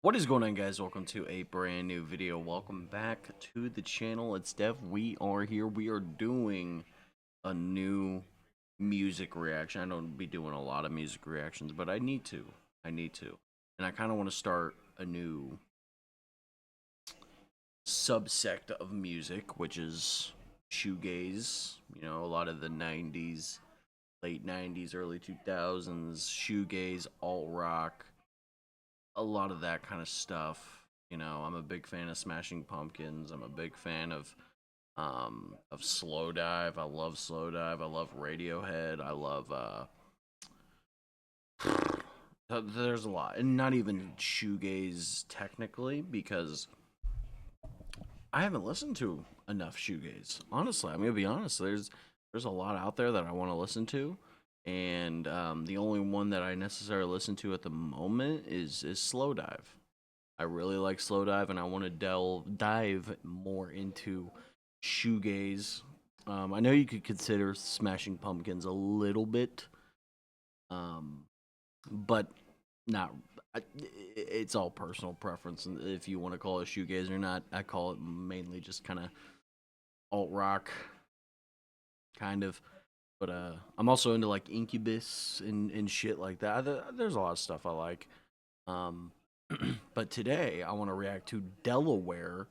What is going on, guys? Welcome to a brand new video. Welcome back to the channel. It's Dev. We are here. We are doing a new music reaction. I don't be doing a lot of music reactions, but I need to. And I kind of want to start a new subsect of music, which is shoegaze. You know, a lot of the 90s, late 90s, early 2000s, shoegaze, alt rock, a lot of that kind of stuff. You know, I'm a big fan of Smashing Pumpkins. I'm a big fan of Slow Dive. I love Slow Dive. I love Radiohead. I love there's a lot. And not even shoegaze technically, because I haven't listened to enough shoegaze. Honestly, I'm gonna be honest. There's a lot out there that I want to listen to, and the only one that I necessarily listen to at the moment is Slow Dive. I really like Slow Dive, and I want to dive more into shoegaze. I know you could consider Smashing Pumpkins a little bit, but not. It's all personal preference, and if you want to call it shoegaze or not. I call it mainly just kind of alt rock, kind of. But I'm also into like Incubus and shit like that. There's a lot of stuff I like. Um, but today I want to react to Delaware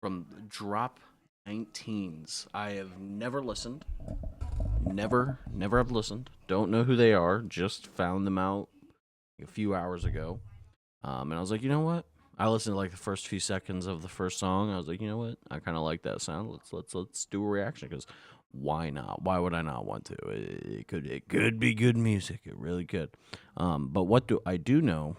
from Drop 19s. I have never listened. Never have listened. Don't know who they are. Just found them out a few hours ago. And I was like, you know what? I listened to like the first few seconds of the first song. I was like, you know what? I kind of like that sound. Let's do a reaction, because why not? Why would I not want to? It could be good music. It really could. But what do I do know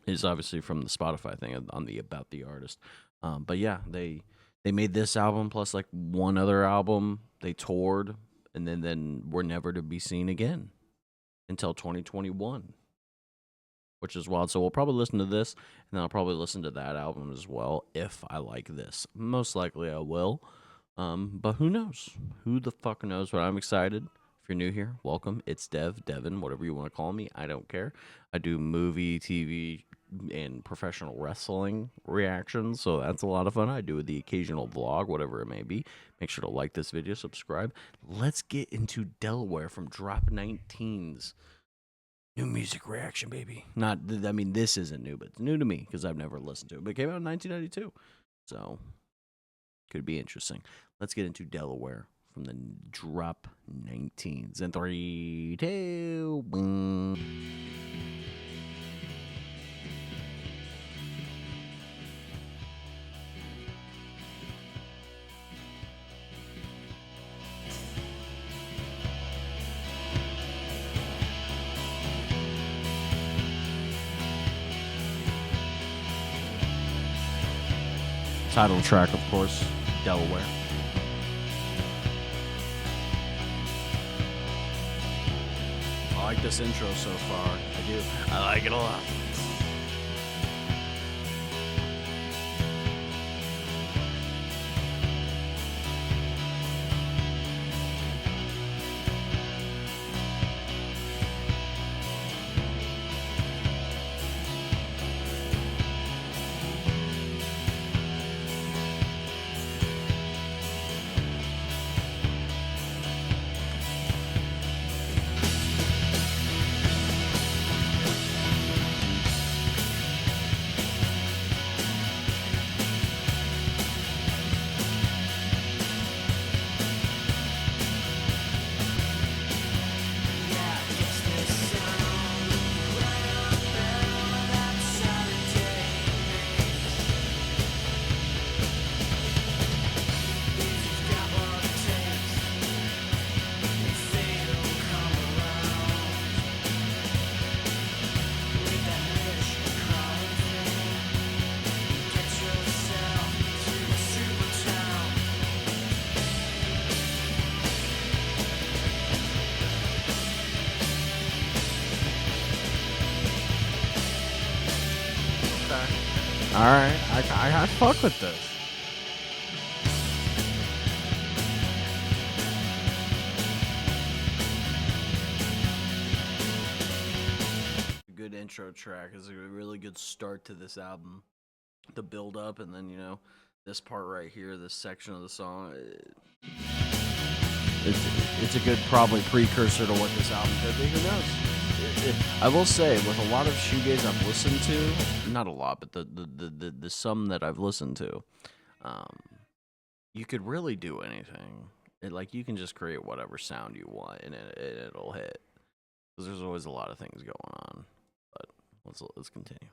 is obviously from the Spotify thing on the about the artist. But yeah, they made this album plus like one other album. They toured, and then were never to be seen again until 2021, which is wild. So we'll probably listen to this, and then I'll probably listen to that album as well if I like this. Most likely I will. But who knows? Who the fuck knows? But I'm excited. If you're new here, welcome. It's Devin, whatever you want to call me. I don't care. I do movie, TV, and professional wrestling reactions, so that's a lot of fun. I do the occasional vlog, whatever it may be. Make sure to like this video, subscribe. Let's get into Delaware from Drop 19's new music reaction, baby. Not, I mean, this isn't new, but it's new to me because I've never listened to it. But it came out in 1992, so could be interesting. Let's get into Delaware from the Drop 19s. In 3, 2, 1. Title track, of course, Delaware. I like this intro so far. I do. I like it a lot. All right, I fuck with this. Good intro track is a really good start to this album. The build up, and then this part right here, this section of the song. It's a good probably precursor to what this album could be. Who knows? I will say, with a lot of shoegaze I've listened to, not a lot, but the some that I've listened to, you could really do anything. You can just create whatever sound you want, and it'll hit. Because there's always a lot of things going on. But let's continue.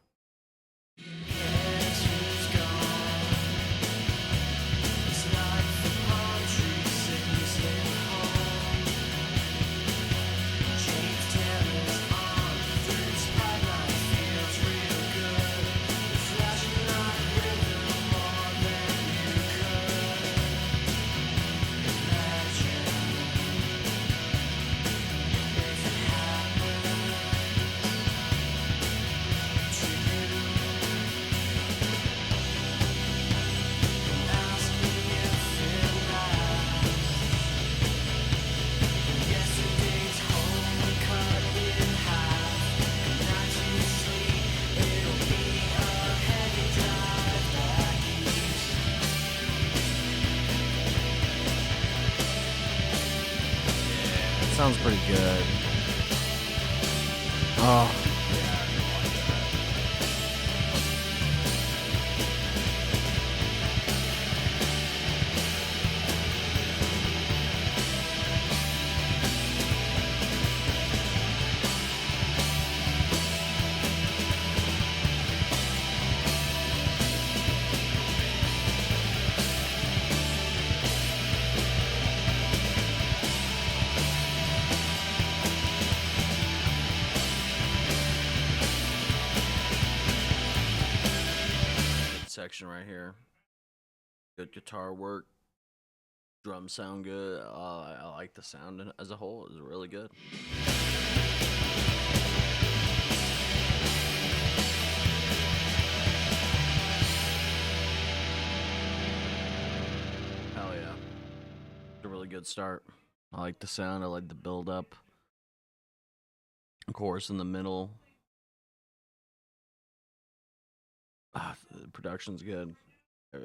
Sounds pretty good. Oh. Section right here. Good guitar work. Drums sound good. I like the sound as a whole. It's really good. Hell yeah. It's a really good start. I like the sound. I like the build up. Chorus in the middle. The production's good.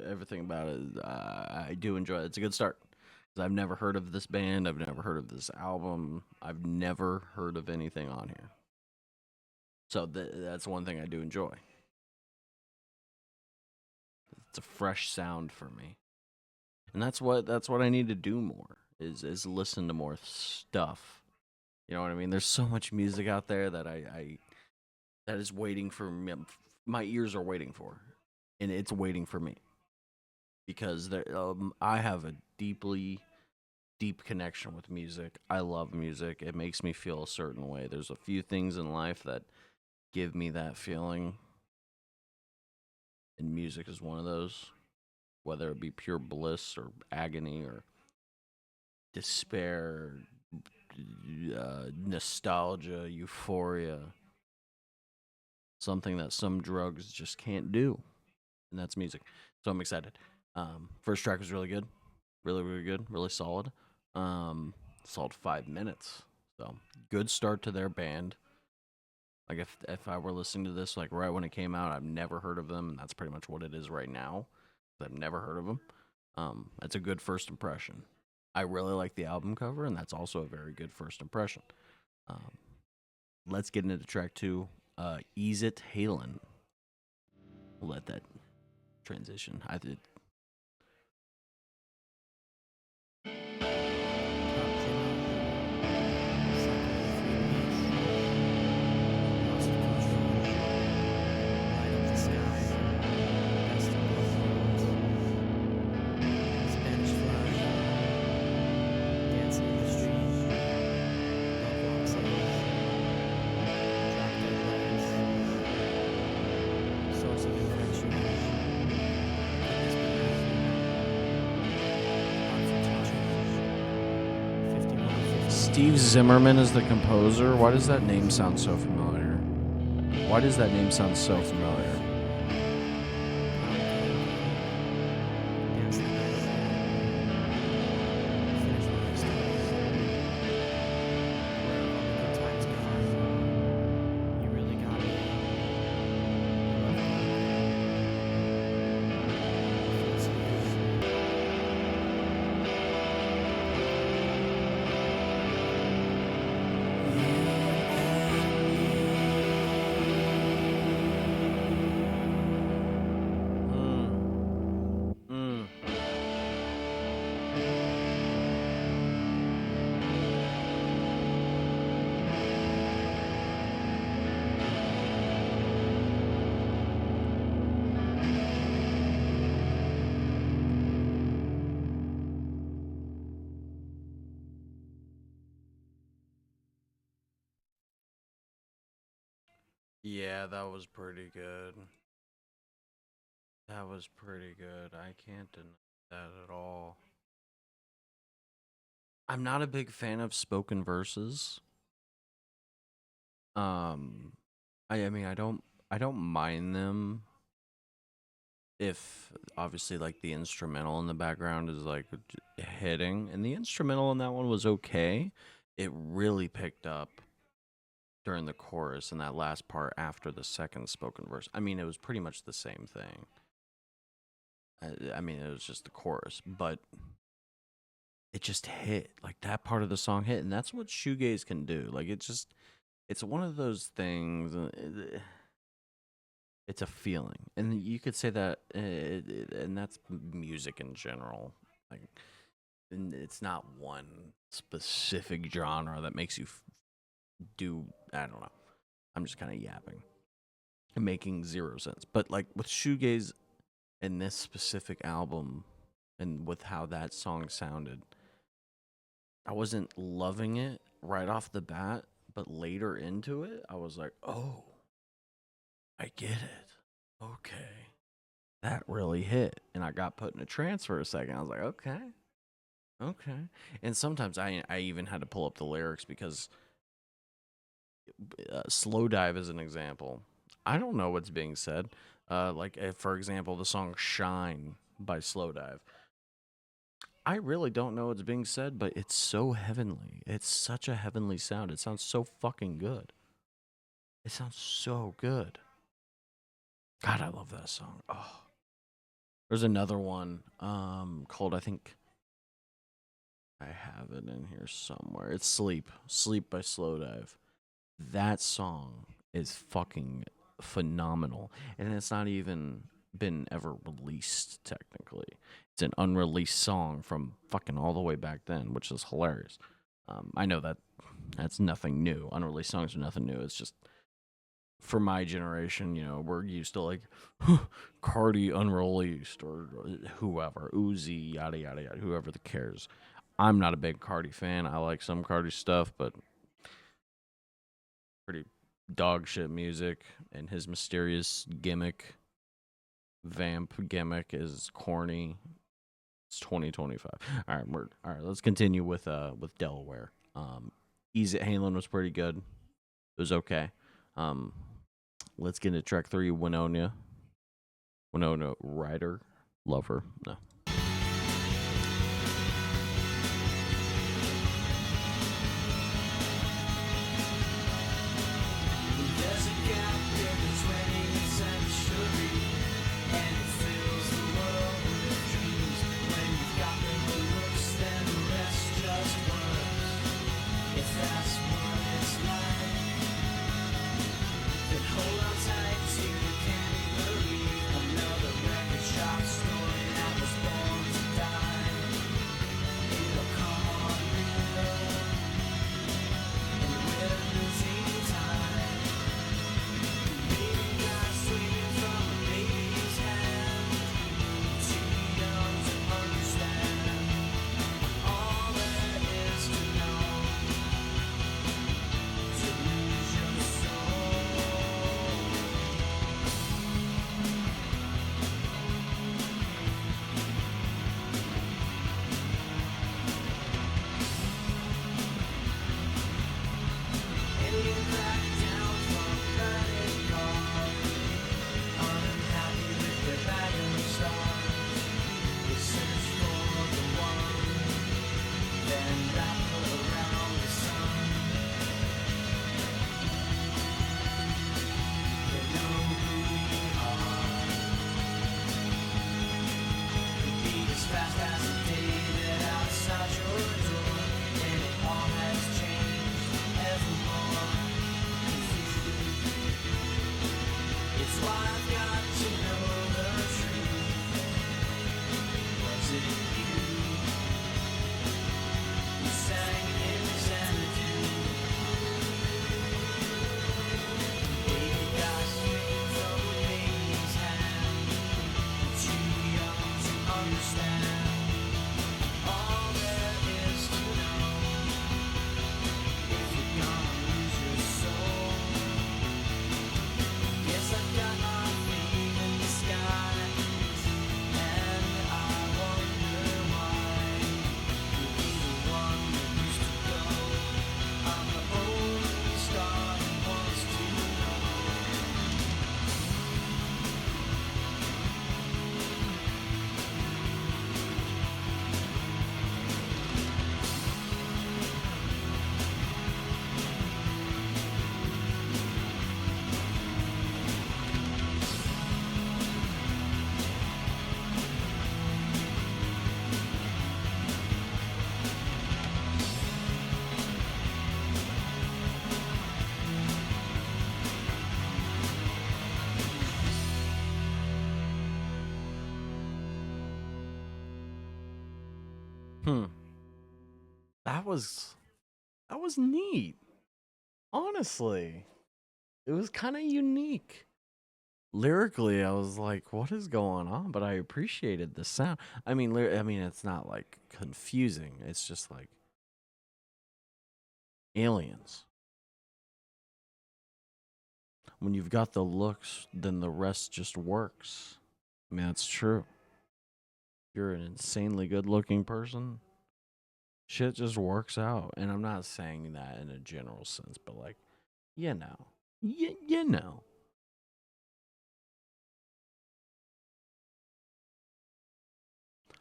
Everything about it, I do enjoy it. It's a good start. Because I've never heard of this band. I've never heard of this album. I've never heard of anything on here. So that's one thing I do enjoy. It's a fresh sound for me. And that's what I need to do more, is listen to more stuff. You know what I mean? There's so much music out there that that is waiting for me. My ears are waiting for, and it's waiting for me, because I have a deep connection with music. I love music. It makes me feel a certain way. There's a few things in life that give me that feeling, and music is one of those, whether it be pure bliss or agony or despair, nostalgia, euphoria. Something that some drugs just can't do, and that's music. So I'm excited. First track was really good, really good, really solid. Solid 5 minutes. So good start to their band. Like if I were listening to this like right when it came out, I've never heard of them, and that's pretty much what it is right now. I've never heard of them. That's a good first impression. I really like the album cover, and that's also a very good first impression. Let's get into track 2. Ease It, Halen. We'll let that transition. I did. Steve Zimmerman is the composer. Why does that name sound so familiar? Why does that name sound so familiar? Yeah, that was pretty good. That was pretty good. I can't deny that at all. I'm not a big fan of spoken verses. Um, I mean, I don't mind them if obviously like the instrumental in the background is like hitting, and the instrumental in that one was okay. It really picked up during the chorus and that last part after the second spoken verse. I mean, it was pretty much the same thing. I mean, it was just the chorus, but it just hit. Like that part of the song hit, and that's what shoegaze can do. Like it's one of those things. It's a feeling, and you could say that, and that's music in general. Like, and it's not one specific genre that makes you do. I don't know. I'm just kind of yapping and making zero sense. But like with shoegaze and this specific album, and with how that song sounded, I wasn't loving it right off the bat, but later into it, I was like, oh, I get it. Okay. That really hit. And I got put in a trance for a second. I was like, okay. Okay. And sometimes I even had to pull up the lyrics because Slow Dive is an example. I don't know what's being said. For example, the song Shine by Slow Dive. I really don't know what's being said, but it's so heavenly. It's such a heavenly sound. It sounds so fucking good. It sounds so good. God, I love that song. Oh, there's another one called, I think I have it in here somewhere. It's Sleep. Sleep by Slow Dive. That song is fucking phenomenal. And it's not even been ever released technically. It's an unreleased song from fucking all the way back then, which is hilarious. I know that's nothing new. Unreleased songs are nothing new. It's just for my generation, we're used to like Cardi unreleased or whoever, Uzi, yada yada yada, whoever that cares. I'm not a big Cardi fan. I like some Cardi stuff, but pretty dog shit music, and his mysterious vamp gimmick is corny. It's 2025. All right, all right. Let's continue with Delaware. Easy Halen was pretty good. It was okay. Let's get into track 3, Winona. Winona Ryder, Lover. No. Hold on tight to the candy believe another record shop story that was Hmm. That was neat. Honestly, it was kind of unique. Lyrically, I was like, "What is going on?" But I appreciated the sound. I mean, it's not like confusing. It's just like aliens. When you've got the looks, then the rest just works. I mean, that's true. If you're an insanely good-looking person, shit just works out. And I'm not saying that in a general sense, but like, you know, you know.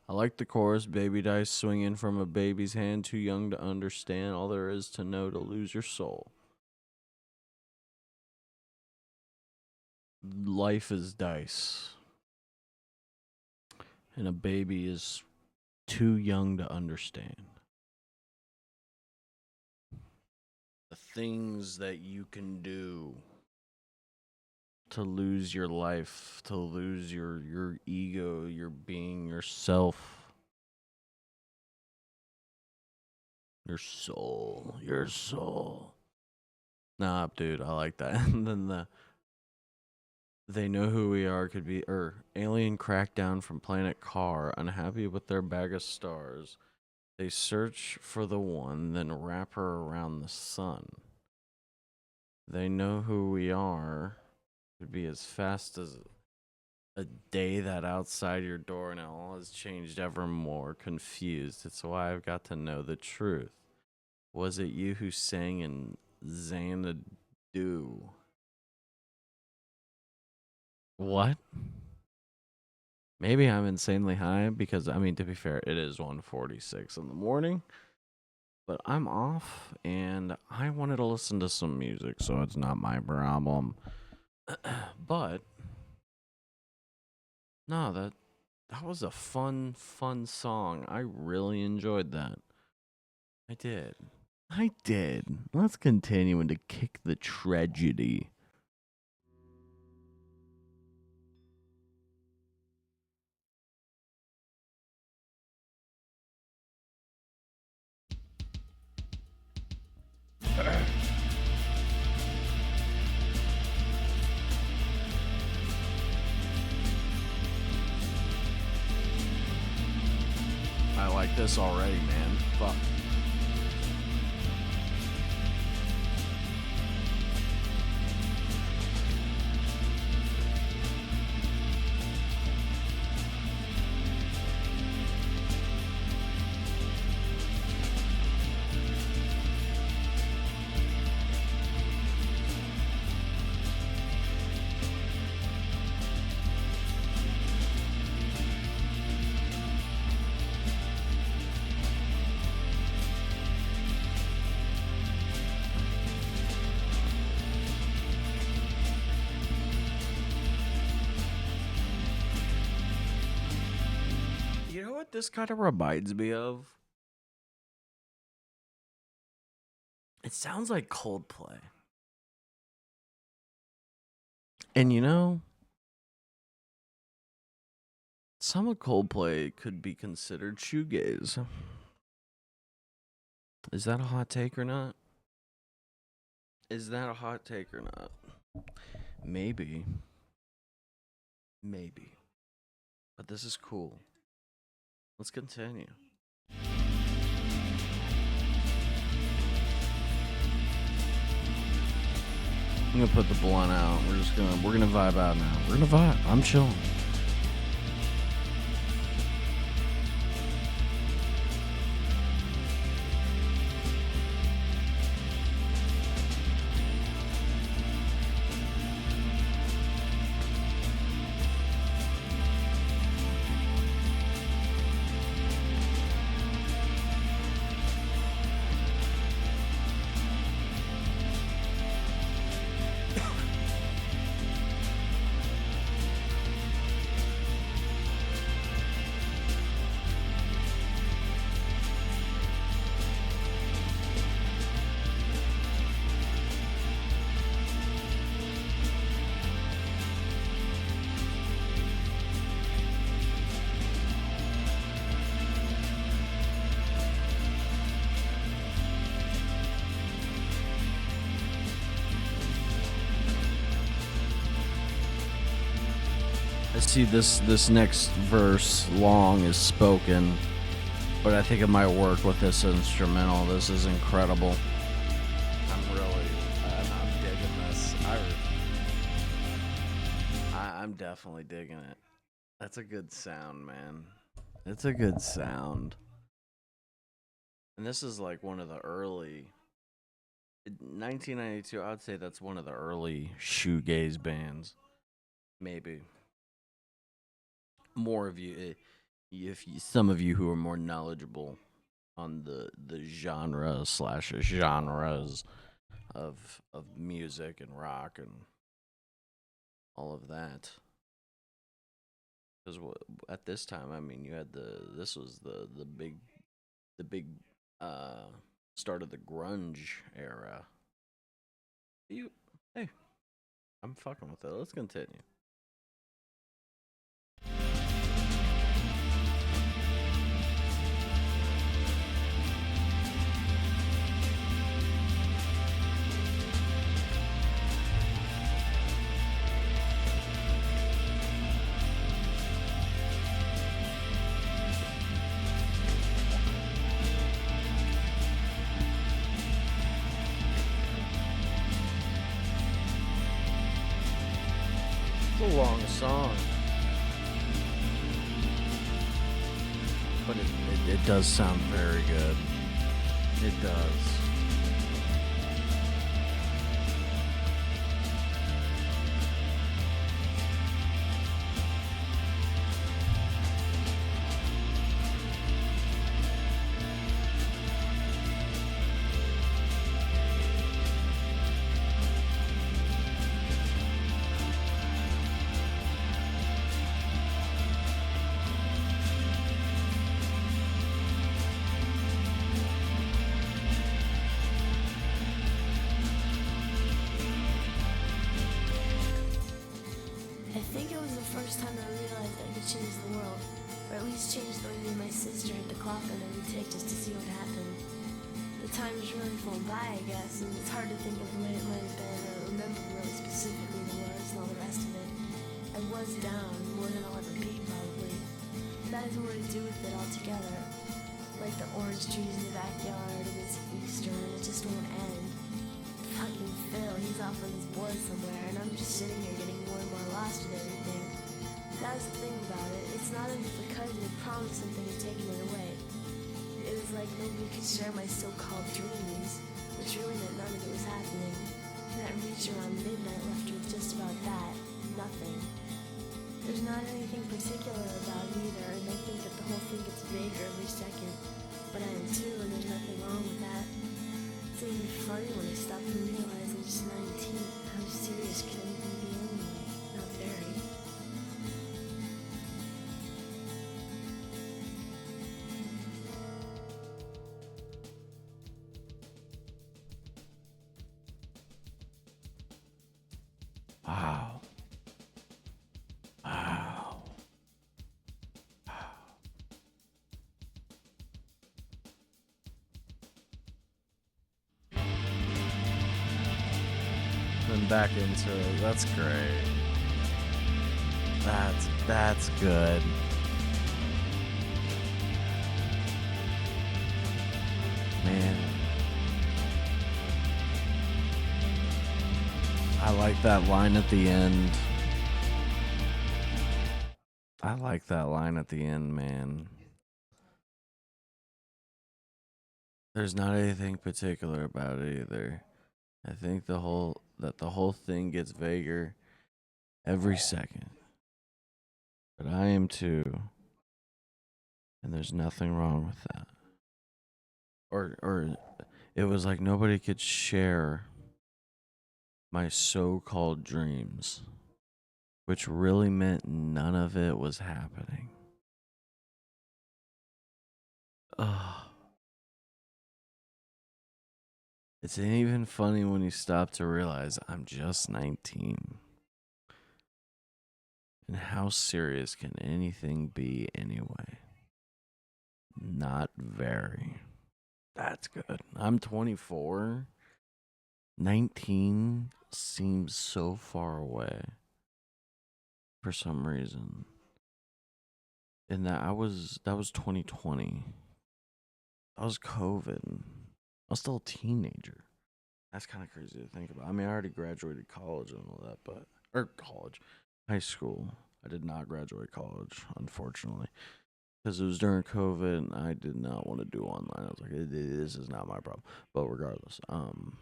I like the chorus, baby dice swinging from a baby's hand, too young to understand. All there is to know to lose your soul. Life is dice, and a baby is too young to understand. The things that you can do to lose your life, to lose your ego, your being, yourself, your soul, your soul. Nah, dude, I like that. And then they know who we are could be alien crackdown from planet Car, unhappy with their bag of stars. They search for the one, then wrap her around the sun. They know who we are could be as fast as a day that outside your door now has changed ever more confused. It's why I've got to know the truth. Was it you who sang in Xanadu? What? Maybe I'm insanely high because, I mean, to be fair, it is 1:46 in the morning, but I'm off and I wanted to listen to some music, so it's not my problem. But no, that was a fun song. I really enjoyed that. I did. I did. Let's continue and to kick the tragedy. I like this already, man. Fuck. You know what this kind of reminds me of? It sounds like Coldplay. And you know, some of Coldplay could be considered shoegaze. Is that a hot take or not? Is that a hot take or not? Maybe. Maybe. But this is cool. Let's continue. I'm gonna put the blunt out. We're gonna vibe out now. We're gonna vibe. I'm chilling. I see this next verse long is spoken, but I think it might work with this instrumental. This is incredible. I'm digging this. I'm definitely digging it. That's a good sound, man. It's a good sound. And this is like one of the early 1992. I'd say that's one of the early shoegaze bands. Maybe more of you, if you, some of you who are more knowledgeable on the genre slash genres of music and rock and all of that. Because at this time, I mean, you had this was the big uh start of the grunge era. You hey, I'm fucking with it. Let's continue. It's a long song, but it does sound very good. It does. I think it was the first time I realized I could change the world, or at least change the way me and my sister had the coffin that we'd take just to see what happened. The time has really flown by, I guess, and it's hard to think of the way it might have been or remember really specifically the words and all the rest of it. I was down, more than I'll ever be, probably. That has more to do with it altogether. Like the orange trees in the backyard, and it's Easter, and it just won't end. Fucking Phil, he's off on his board somewhere, and I'm just sitting here getting more and more lost with everything. That was the thing about it. It's not as if the cousin had promised something and taken it away. It was like nobody could share my so-called dreams, which really meant none of it was happening. That reach around midnight left me with just about that. Nothing. There's not anything particular about it either, and I think that the whole thing gets vaguer every second. But I am too, and there's nothing wrong with that. It's even funny when I stop and realize I'm just 19. How serious can anything be anyway? Not very. Wow. Wow. Then back into it. That's great. That's good. Man. I like that line at the end. I like that line at the end, man. There's not anything particular about it either. I think the whole thing gets vaguer every second. But I am too, and there's nothing wrong with that. Or it was like nobody could share my so-called dreams, which really meant none of it was happening. Ugh. It's even funny when you stop to realize I'm just 19. And how serious can anything be anyway? Not very. That's good. I'm 24. 19 seems so far away. for some reason. And that was 2020. That was COVID. I was still a teenager. That's kind of crazy to think about. I mean, I already graduated college and all that, high school. I did not graduate college, unfortunately, because it was during COVID and I did not want to do online. I was like, this is not my problem. But regardless, I'm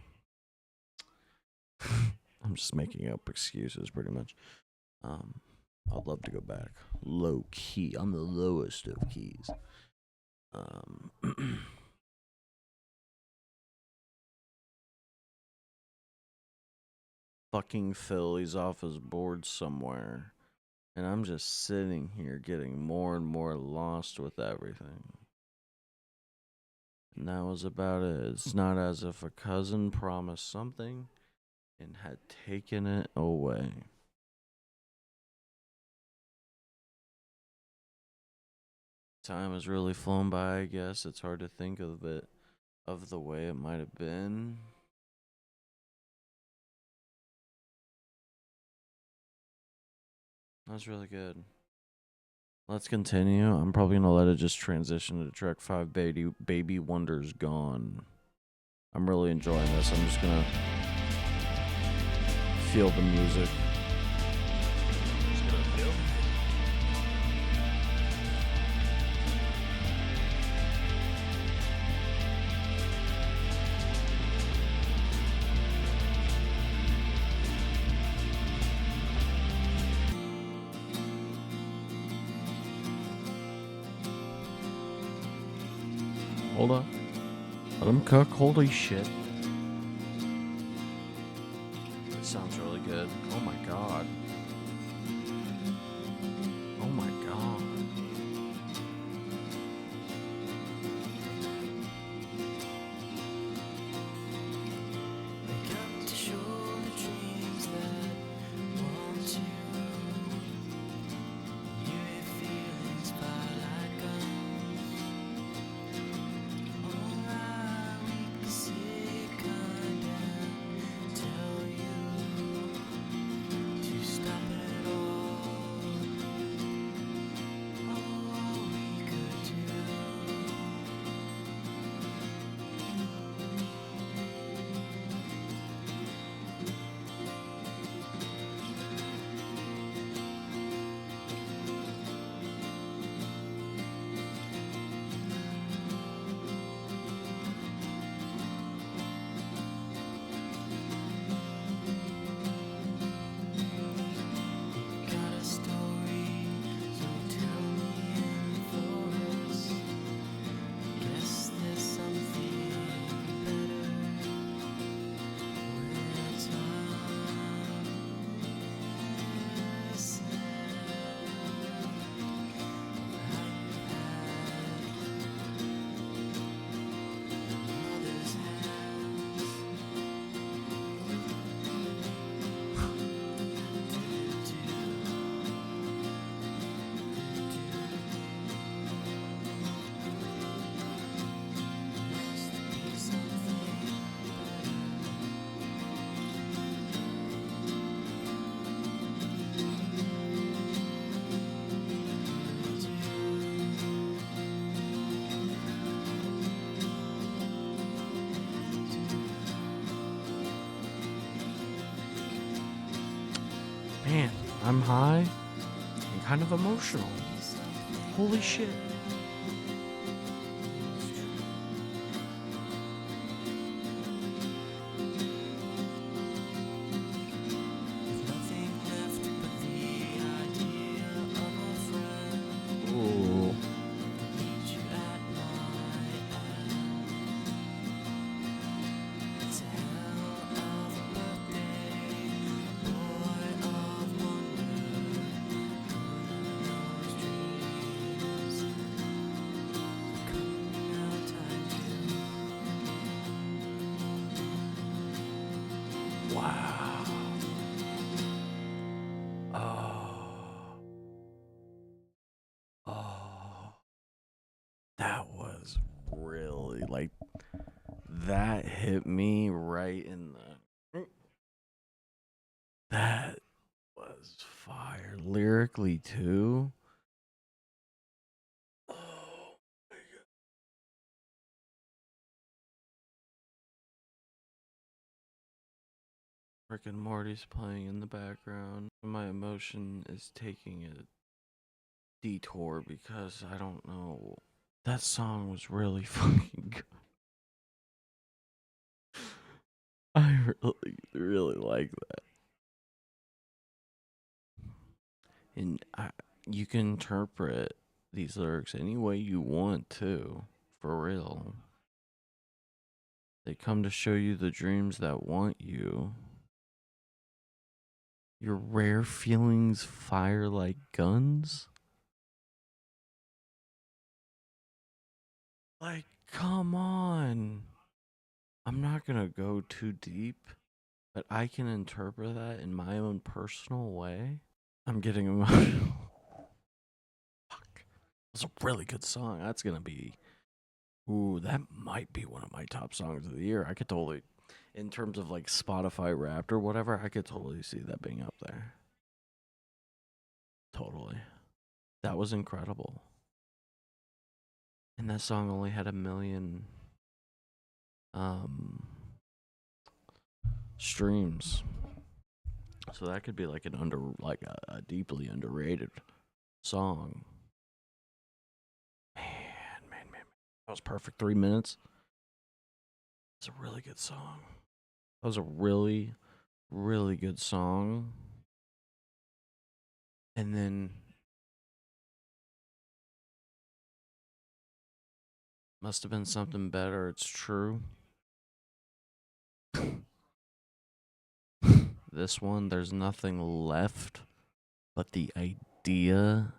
just making up excuses pretty much. I'd love to go back. Low key. I'm the lowest of keys. Fucking Phil, he's off his board somewhere. And I'm just sitting here getting more and more lost with everything. And that was about it. It's not as if a cousin promised something and had taken it away. Time has really flown by, I guess. It's hard to think of it, of the way it might have been. That's really good. Let's continue. I'm probably going to let it just transition to track 5, Baby Wonder's Gone. I'm really enjoying this. I'm just going to feel the music. Hold up. Let him cook. Holy shit. It sounds really good. Oh my god. Oh my god. Wake up to show the dreams that want you. Your feelings fire like guns. All my weaknesses come down. Tell you to stop it all. All we could do. Got a story, so tell me in chorus. Guess there's something better where time is how you had mother's hands. Must be something Man, I'm high and kind of emotional. Holy shit. nothing left but the idea of a friend. Ooh. Meet you at my end. It's a hell of a birthday, boy of wonder. Those dreams come out time Wow. Oh. Oh. That was really like that hit me right in the. That was fire. lyrically too. Oh my god. Rick and Morty's playing in the background. My emotion is taking a detour because I don't know. That song was really fucking good. I really like that. And you can interpret these lyrics any way you want to, for real. They come to show you the dreams that want you. Your rare feelings fire like guns. Like, come on. I'm not gonna go too deep, but I can interpret that in my own personal way. I'm getting emotional. Fuck. That's a really good song. That's gonna be. Ooh, that might be one of my top songs of the year. I could totally, in terms of like Spotify Wrapped or whatever, I could totally see that being up there. Totally. That was incredible. And that song only had 1 million streams. So that could be like a deeply underrated song. Man. That was perfect. 3 minutes. It's a really good song. That was a really, really good song. And then must have been something better. It's true. This one, there's nothing left but the idea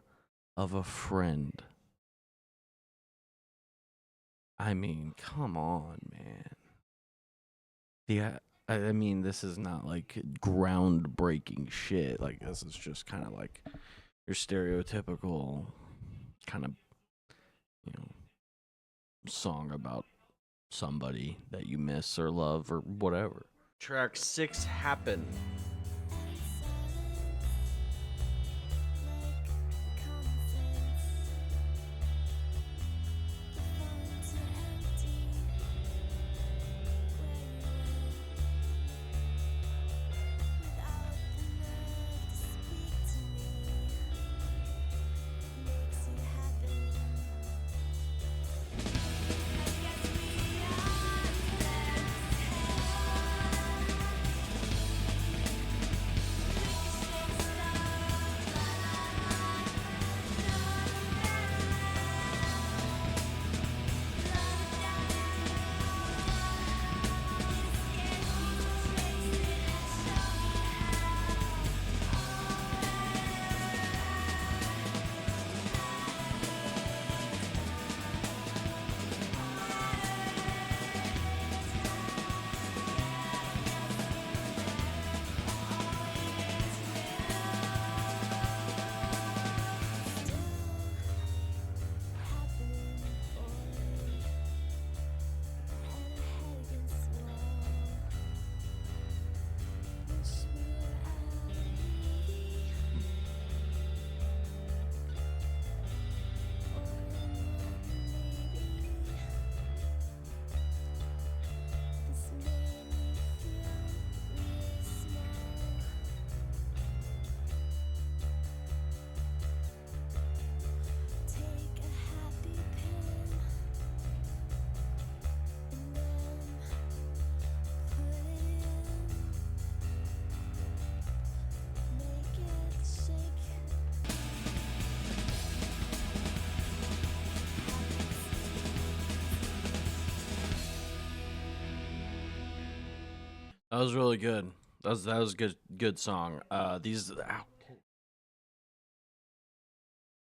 of a friend. I mean, come on, man. Yeah, I mean, this is not like groundbreaking shit. Like, this is just kind of like your stereotypical kind of, song about somebody that you miss or love or whatever. Track 6, Happen. That was really good. That was good song.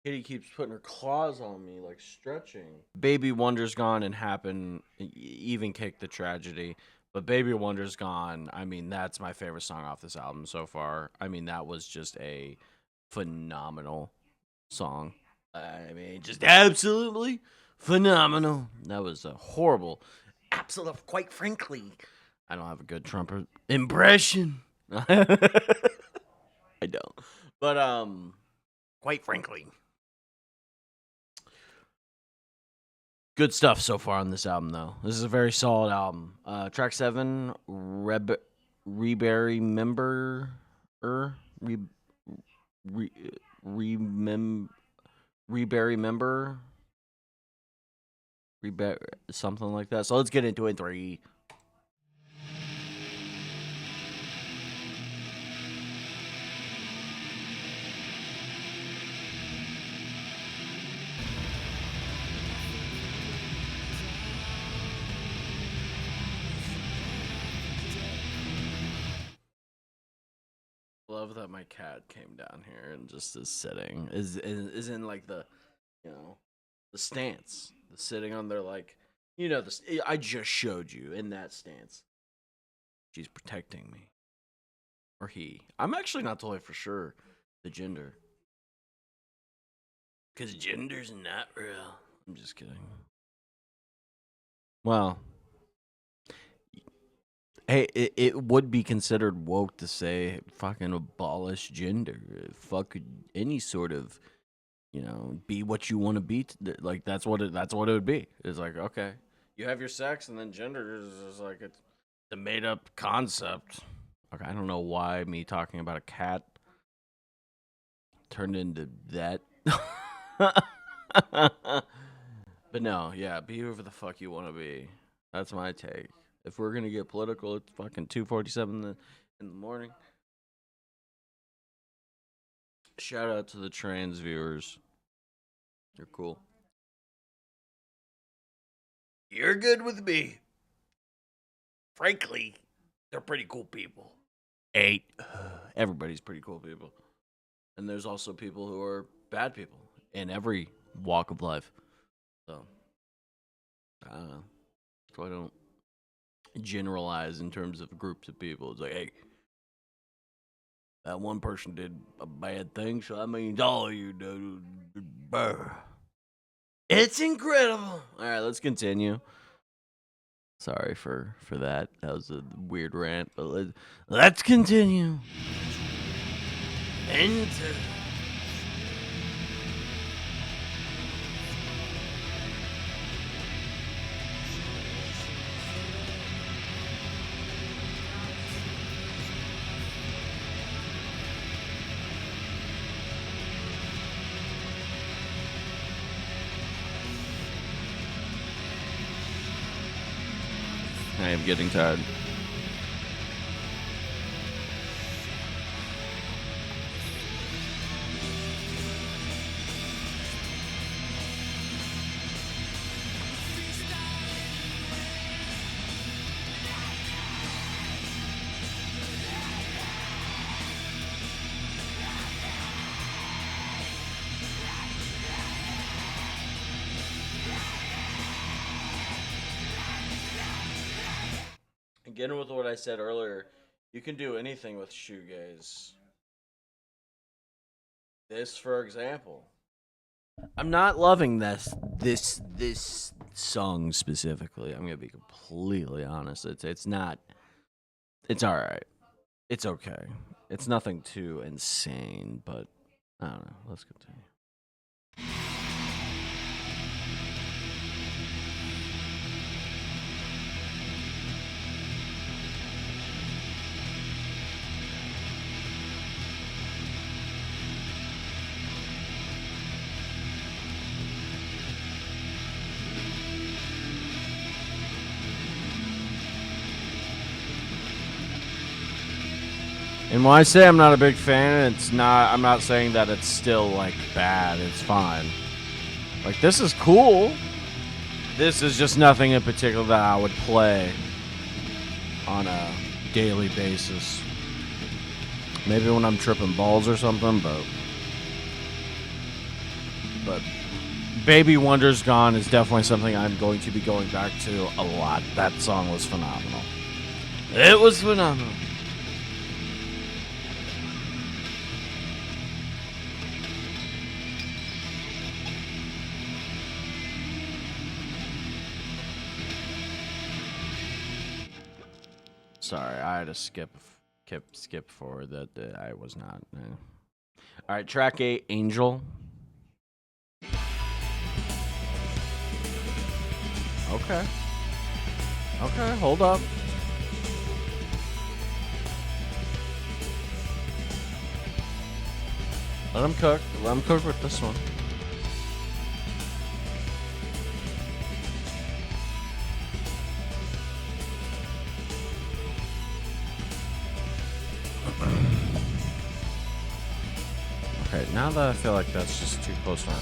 Kitty keeps putting her claws on me, like stretching. Baby Wonder's Gone and Happen even kick the tragedy. But Baby Wonder's Gone, I mean, that's my favorite song off this album so far. I mean, that was just a phenomenal song. I mean, just absolutely phenomenal. That was a horrible, absolute, quite frankly. I don't have a good Trump impression. I don't. But Quite frankly. Good stuff so far on this album, though. This is a very solid album. Track 7, Reberrymemberer. Reberrymemberer. Something like that. So let's get into it in 3. Love that my cat came down here and just is sitting. Is in like the, the stance. The sitting on their, like, I just showed you in that stance. She's protecting me. Or he. I'm actually not totally for sure the gender. Because gender's not real. I'm just kidding. Well, hey, it would be considered woke to say fucking abolish gender. Fuck any sort of, be what you want to be. Like that's what it would be. It's like, okay, you have your sex, and then gender is like it's a made up concept. Okay, I don't know why me talking about a cat turned into that. But no, yeah, be whoever the fuck you want to be. That's my take. If we're gonna get political, it's fucking 2:47 in the morning. Shout out to the trans viewers. You're cool. You're good with me. Frankly, they're pretty cool people. 8. Everybody's pretty cool people. And there's also people who are bad people in every walk of life. So, I don't know. So I don't generalize in terms of groups of people. It's like, hey, that one person did a bad thing, so that means all of you do. It's incredible. All right, let's continue. Sorry for that. That was a weird rant, but let's continue. Enter. I am getting tired. Again, with what I said earlier, you can do anything with shoegaze. This, for example, I'm not loving this song specifically. I'm gonna be completely honest. It's not. It's all right. It's okay. It's nothing too insane, but I don't know. Let's continue. And when I say I'm not a big fan, I'm not saying that it's still, like, bad. It's fine. Like, this is cool. This is just nothing in particular that I would play on a daily basis. Maybe when I'm tripping balls or something, but Baby Wonder's Gone is definitely something I'm going to be going back to a lot. That song was phenomenal. It was phenomenal. Sorry, I had to skip forward. That I was not. All right, track 8, Angel. Okay. Okay, hold up. Let him cook. Let him cook with this one. Okay, now that I feel like that's just too close to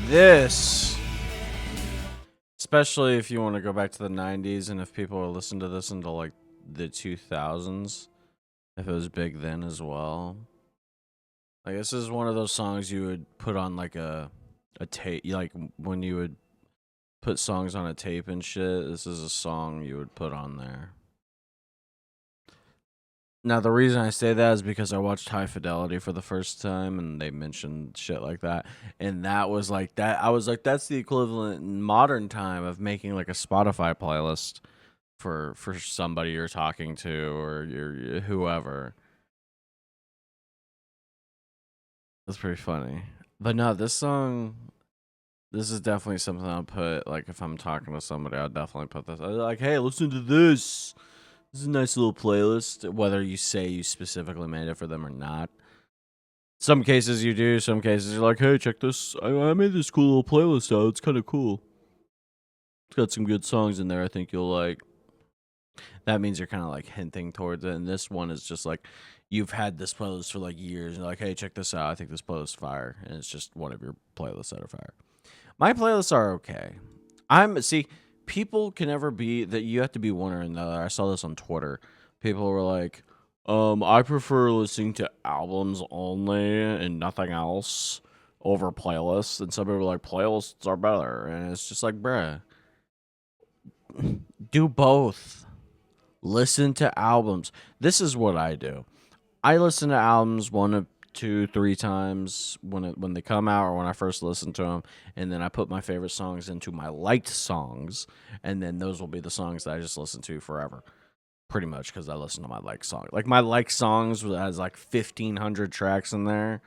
this, especially if you want to go back to the 90s and if people will listen to this into like the 2000s, if it was big then as well. Like, this is one of those songs you would put on like a tape, like when you would put songs on a tape and shit. This is a song you would put on there. Now, the reason I say that is because I watched High Fidelity for the first time and they mentioned shit like that. And that was like that. I was like, that's the equivalent in modern time of making like a Spotify playlist for somebody you're talking to or your whoever. That's pretty funny. But no, this song, this is definitely something I'll put, like, if I'm talking to somebody, I'll definitely put this. I'll like, hey, listen to this. This is a nice little playlist, whether you say you specifically made it for them or not. Some cases you do, some cases you're like, hey, check this. I made this cool little playlist out. It's kind of cool. It's got some good songs in there I think you'll like. That means you're kind of like hinting towards it. And this one is just like, you've had this playlist for like years. And you're like, hey, check this out. I think this playlist is fire. And it's just one of your playlists that are fire. My playlists are okay. See, people can never be that. You have to be one or another. I saw this on Twitter. People were like, I prefer listening to albums only and nothing else over playlists. And some people were like, playlists are better. And it's just like, bruh, do both. Listen to albums. This is what I do. I listen to albums 1, 2, 3 times when they come out or when I first listen to them, and then I put my favorite songs into my liked songs, and then those will be the songs that I just listen to forever, pretty much, because I listen to my liked songs. Like my liked songs has like 1,500 tracks in there.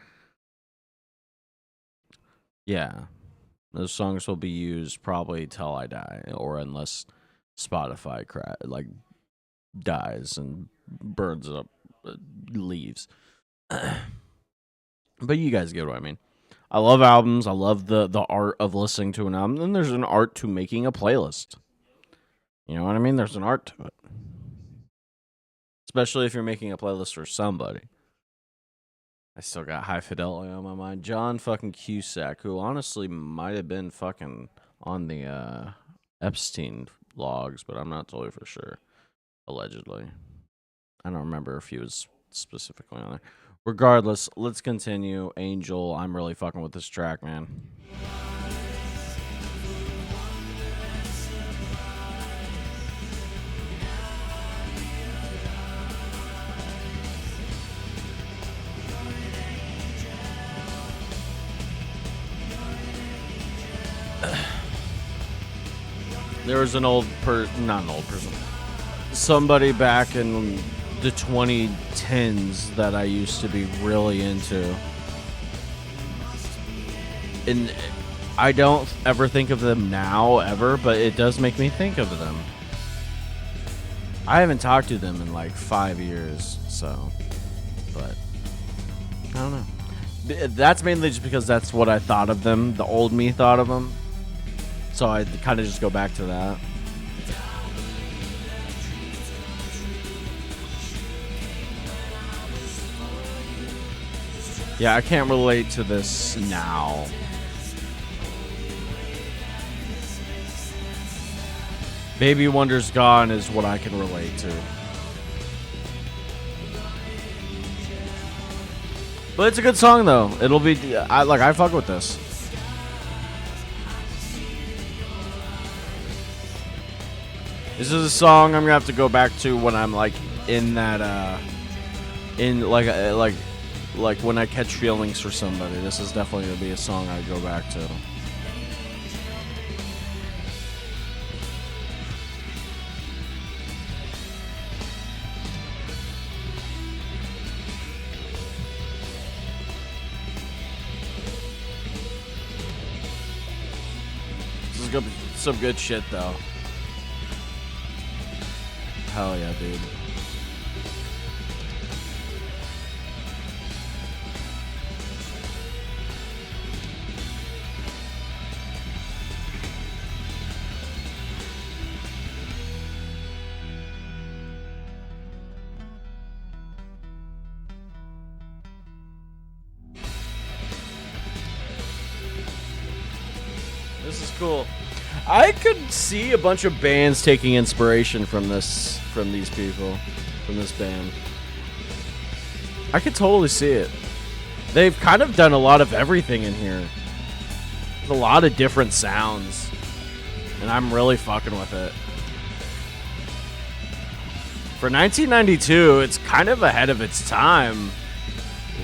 Yeah, those songs will be used probably till I die, or unless Spotify dies and burns it up, leaves. But you guys get what I mean. I love albums. I love the art of listening to an album. And there's an art to making a playlist. You know what I mean? There's an art to it. Especially if you're making a playlist for somebody. I still got High Fidelity on my mind. John fucking Cusack, who honestly might have been fucking on the Epstein logs, but I'm not totally for sure. Allegedly. I don't remember if he was specifically on there. Regardless, let's continue. Angel, I'm really fucking with this track, man. There was not an old person. Somebody back in the 2010s that I used to be really into. And I don't ever think of them now, ever, but it does make me think of them. I haven't talked to them in like 5 years, so. But, I don't know. That's mainly just because that's what I thought of them. The old me thought of them. So I kind of just go back to that. Yeah, I can't relate to this now. Baby Wonder's Gone is what I can relate to. But it's a good song though. It'll be I fuck with this. This is a song I'm gonna have to go back to when I'm like in that in like when I catch feelings for somebody. This is definitely gonna be a song I go back to. This is some good shit though. Hell yeah, dude. This is cool. I could see a bunch of bands taking inspiration from these people, from this band. I could totally see it. They've kind of done a lot of everything in here. There's a lot of different sounds, and I'm really fucking with it. For 1992, it's kind of ahead of its time.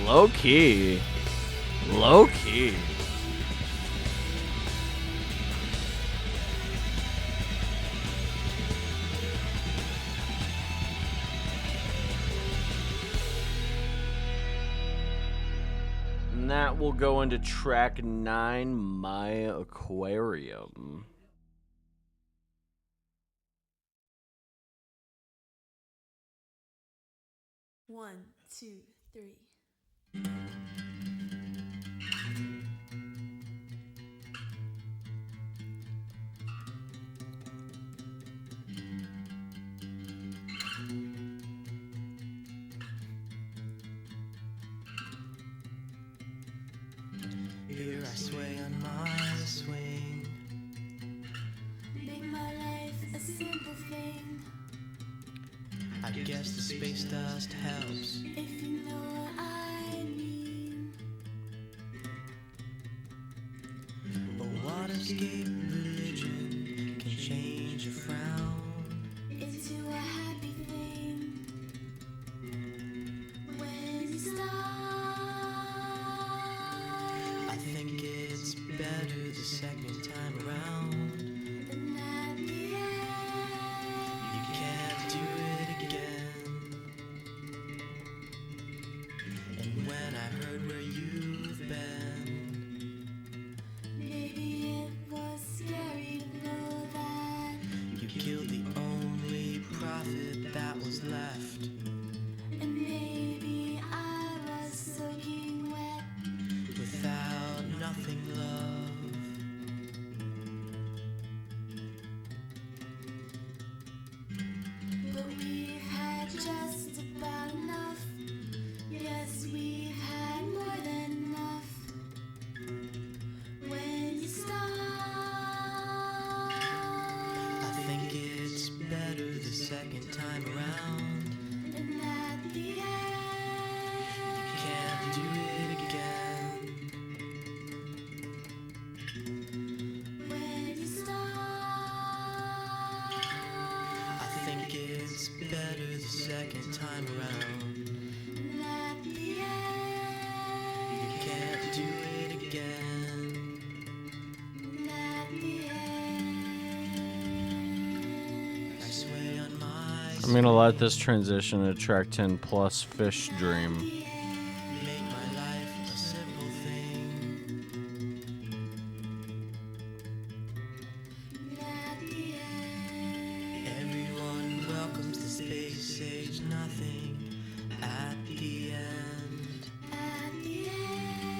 Low key. Low key. And that will go into track 9, My Aquarium. One, two, three. Here I sway on my swing. Make my life a simple thing. I guess the space dust helps. If you know what I mean. But what escape religion can change a frown Into a happy thing. When you stop. I think it's better the second time around. And at the end. You can't do it again. And when I heard where you've been, Maybe it was scary to know that. you killed the only prophet that was left. And maybe I was soaking wet. Without nothing, love. But we've had just about enough. Yes, we've had more than enough. When you stop. I think it's better the second time around. And at the end. You can't do it again. When you stop. I think it's better the second time around. And at the end. You can't do it again. And at the end. I sway on my I'm gonna let this transition to track 10 plus Fish Dream. make my life a simple thing. And at the end. Everyone welcomes the space age, nothing at the end. At the end.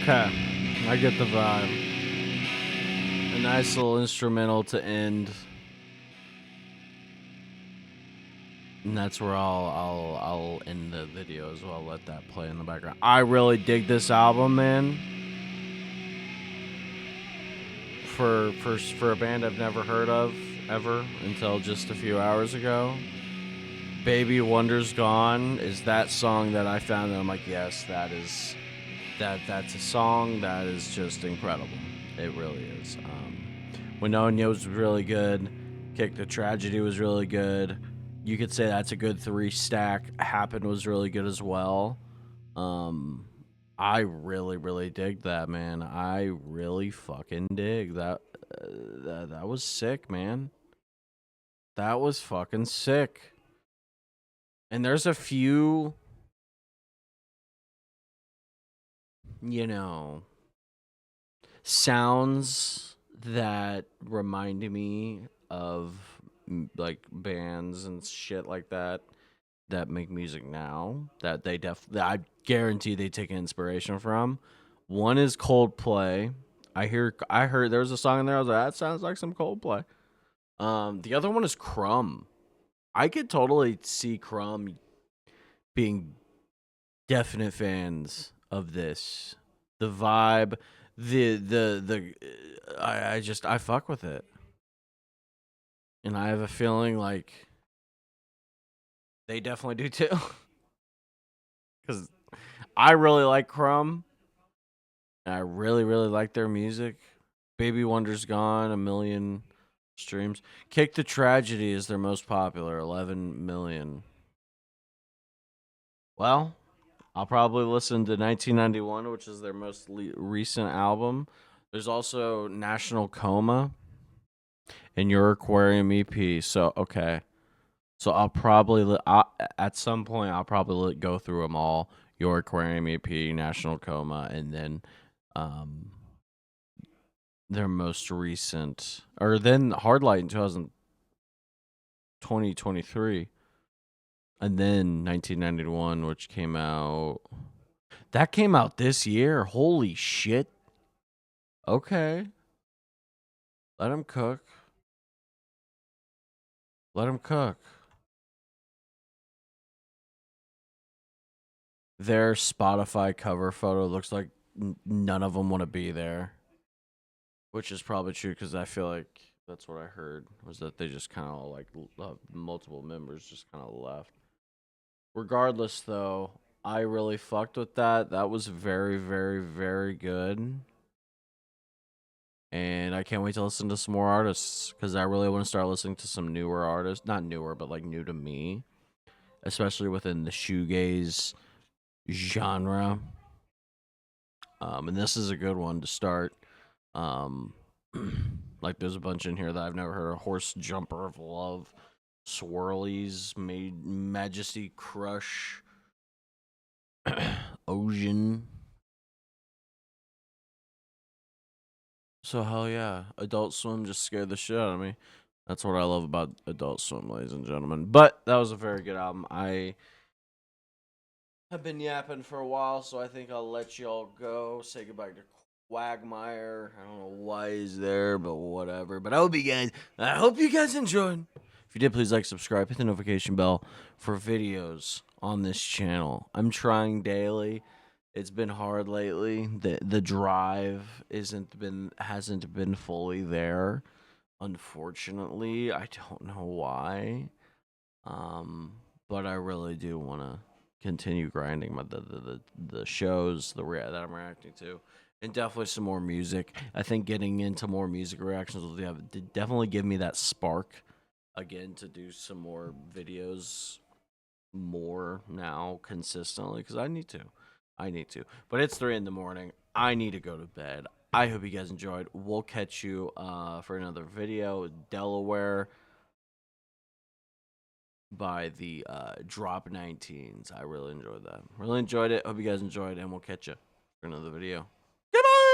Okay, I get the vibe. A nice little instrumental to end. And that's where I'll end the video as well. Let that play in the background. I really dig this album, man. For a band I've never heard of ever until just a few hours ago. Baby Wonder's Gone is that song that I found that I'm like, yes, that's a song that is just incredible. It really is. Winona was really good. Kick the Tragedy was really good. You could say that's a good 3 stack. Happen was really good as well. I really, really dig that, man. I really fucking dig that. That was sick, man. That was fucking sick. And there's a few, sounds that remind me of like bands and shit like that make music now that that I guarantee they take inspiration from. One is Coldplay. I heard there was a song in there. I was like, that sounds like some Coldplay. The other one is Crumb. I could totally see Crumb being definite fans of this. The vibe, I fuck with it. And I have a feeling like they definitely do too. Cuz I really like Crumb. And I really, really like their music. Baby Wonder's Gone, 1 million streams. Kick the Tragedy is their most popular, 11 million. Well, I'll probably listen to 1991, which is their most recent album. There's also National Coma and Your Aquarium EP. So, okay. So I'll probably, at some point, I'll probably go through them all. Your Aquarium EP, National Coma, and then their most recent, or then Hard Light in 2023, and then 1991, which came out. That came out this year. Holy shit. Okay. Let him cook. Let him cook. Their Spotify cover photo looks like none of them want to be there. Which is probably true because I feel like that's what I heard was that they just kind of like multiple members just kind of left. Regardless, though, I really fucked with that. That was very, very, very good. And I can't wait to listen to some more artists because I really want to start listening to some newer artists. Not newer, but like new to me, especially within the shoegaze genre. And this is a good one to start. Like there's a bunch in here that I've never heard of. Horse Jumper of Love, Swirlies, Majesty Crush, Ocean. So hell yeah, Adult Swim just scared the shit out of me. That's what I love about Adult Swim, ladies and gentlemen. But that was a very good album. I have been yapping for a while, so I think I'll let y'all go. Say goodbye to Quagmire. I don't know why he's there, but whatever. But I hope you guys enjoyed. If you did, please like, subscribe, hit the notification bell for videos on this channel. I'm trying daily. It's been hard lately. The drive hasn't been fully there. Unfortunately, I don't know why. But I really do want to continue grinding the shows that I'm reacting to, and definitely some more music. I think getting into more music reactions will definitely give me that spark again to do some more videos more now consistently because I need to. But it's 3 a.m. I need to go to bed. I hope you guys enjoyed. We'll catch you for another video. Delaware by the Drop 19s. I really enjoyed that. Really enjoyed it. Hope you guys enjoyed, and we'll catch you for another video. Goodbye!